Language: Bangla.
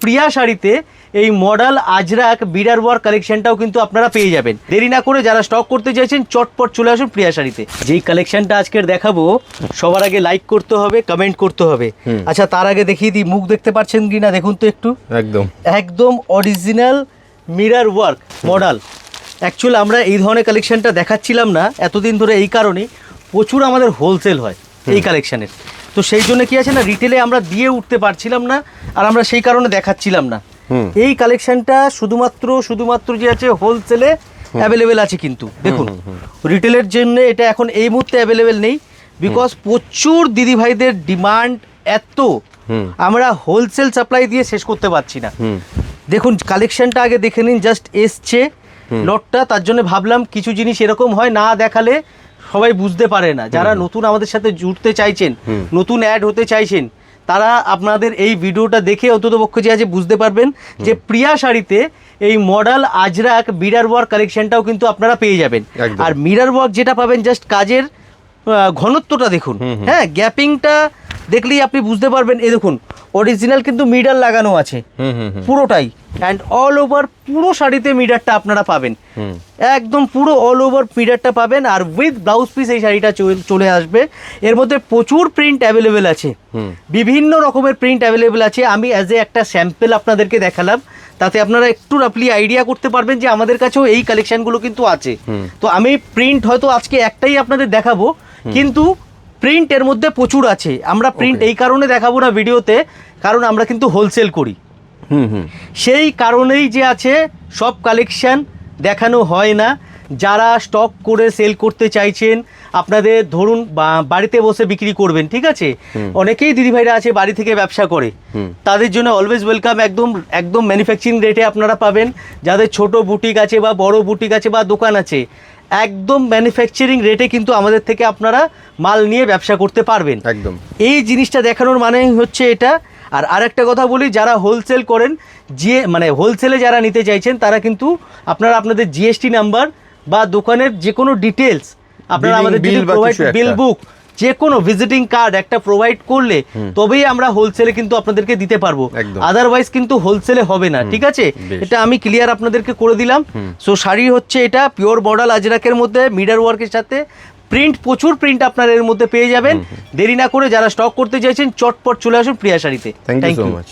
প্রিয়া শাড়িতে এই মডেল আজরাক বিডার ওয়ার্ক কালেকশনটাও কিন্তু আপনারা পেয়ে যাবেন। দেরি না করে যারা স্টক করতে চাইছেন চটপট চলে আসুন প্রিয়া শাড়িতে। যেই কালেকশনটা আজকের দেখাবো সবার আগে লাইক করতে হবে, কমেন্ট করতে হবে। আচ্ছা তার আগে দেখিয়ে দিই, মুখ দেখতে পাচ্ছেন কি না দেখুন তো একটু। একদম একদম original mirror work model. Actually আমরা এই ধরনের কালেকশনটা দেখাচ্ছিলাম না এতদিন ধরে, এই কারণেই প্রচুর আমাদের হোলসেল হয় এই কালেকশানের। তো সেই জন্য কি আছে না, রিটেলে আমরা দিয়ে উঠতে পারছিলাম না, আর আমরা সেই কারণে দেখাচ্ছিলাম না। এই কালেকশনটা শুধুমাত্র যে আছে হোলসেলে অ্যাভেলেবেল আছে, কিন্তু দেখুন রিটেলের জন্য এটা এখন এই মুহূর্তে অ্যাভেলেবেল নেই, বিকজ প্রচুর দিদিভাইদের ডিমান্ড এত, আমরা হোলসেল সাপ্লাই দিয়ে শেষ করতে পারছি না। দেখুন কালেকশনটা আগে দেখে নিন, জাস্ট এসছে লটটা, তার জন্য ভাবলাম কিছু জিনিস এরকম হয় না দেখালে সবাই বুঝতে পারে না। যারা নতুন আমাদের সাথে জুড়তে চাইছেন, নতুন অ্যাড হতে চাইছেন, তারা আপনাদের এই ভিডিওটা দেখে অন্ততপক্ষে যে আছে বুঝতে পারবেন যে প্রিয়া শাড়িতে এই মডেল আজরাক বিডার ওয়ার্ক কালেকশনটাও কিন্তু আপনারা পেয়ে যাবেন। আর মিরর ওয়ার্ক যেটা পাবেন, জাস্ট কাজের ঘনত্বটা দেখুন, হ্যাঁ গ্যাপিংটা দেখলেই আপনি বুঝতে পারবেন। এই দেখুন অরিজিনাল কিন্তু মিডার লাগানো আছে পুরোটাই, অ্যান্ড অল ওভার পুরো শাড়িতে মিডারটা আপনারা পাবেন, একদম পুরো অল ওভার মিডারটা পাবেন। আর উইথ ব্লাউজ পিস এই শাড়িটা চলে আসবে। এর মধ্যে প্রচুর প্রিন্ট অ্যাভেলেবেল আছে, বিভিন্ন রকমের প্রিন্ট অ্যাভেলেবেল আছে। আমি অ্যাজ এ একটা স্যাম্পল আপনাদেরকে দেখালাম, তাতে আপনারা একটু রাফলি আইডিয়া করতে পারবেন যে আমাদের কাছেও এই কালেকশনগুলো কিন্তু আছে। তো আমি প্রিন্ট হয়তো আজকে একটাই আপনাদের দেখাবো, কিন্তু প্রিন্ট এর মধ্যে প্রচুর আছে। আমরা প্রিন্ট এই কারণে দেখাবো না ভিডিওতে, কারণ আমরা কিন্তু হোলসেল করি, সেই কারণেই যে আছে সব কালেকশন দেখানো হয় না। যারা স্টক করে সেল করতে চাইছেন, আপনাদের ধরুন বাড়িতে বসে বিক্রি করবেন, ঠিক আছে, অনেকেই দিদিভাইরা আছে বাড়ি থেকে ব্যবসা করে, তাদের জন্য অলওয়েজ ওয়েলকাম। একদম ম্যানুফ্যাকচারিং রেটে আপনারা পাবেন। যাদের ছোট বুটিক আছে বা বড় বুটিক আছে বা দোকান আছে, একদম ম্যানুফ্যাকচারিং রেটে কিন্তু আমাদের থেকে আপনারা মাল নিয়ে ব্যবসা করতে পারবেন। একদম এই জিনিসটা দেখানোর মানে হচ্ছে এটা। আর আরেকটা কথা বলি, যারা হোলসেল করেন, মানে হোলসেলে যারা নিতে চাইছেন, তারা কিন্তু আপনারা আপনাদের জিএসটি নাম্বার বা দোকানের যে কোনো ডিটেলস আপনারা আমাদের বিল বুক, যে কোনো ভিজিটিং কার্ড একটা প্রোভাইড করলে তবেই আমরা হোলসেলে কিন্তু আপনাদেরকে দিতে পারবো, আদারওয়াইজ কিন্তু হোলসেলে হবে না, ঠিক আছে। এটা আমি ক্লিয়ার আপনাদেরকে করে দিলাম। সো শাড়ি হচ্ছে এটা পিওর মডেল আজরাকের মধ্যে মিডার ওয়ার্কের সাথে প্রিন্ট, প্রচুর প্রিন্ট আপনারা এর মধ্যে পেয়ে যাবেন। দেরি না করে যারা স্টক করতে চাইছেন চটপট চলে আসুন প্রিয়া শাড়িতে। Thank you so much.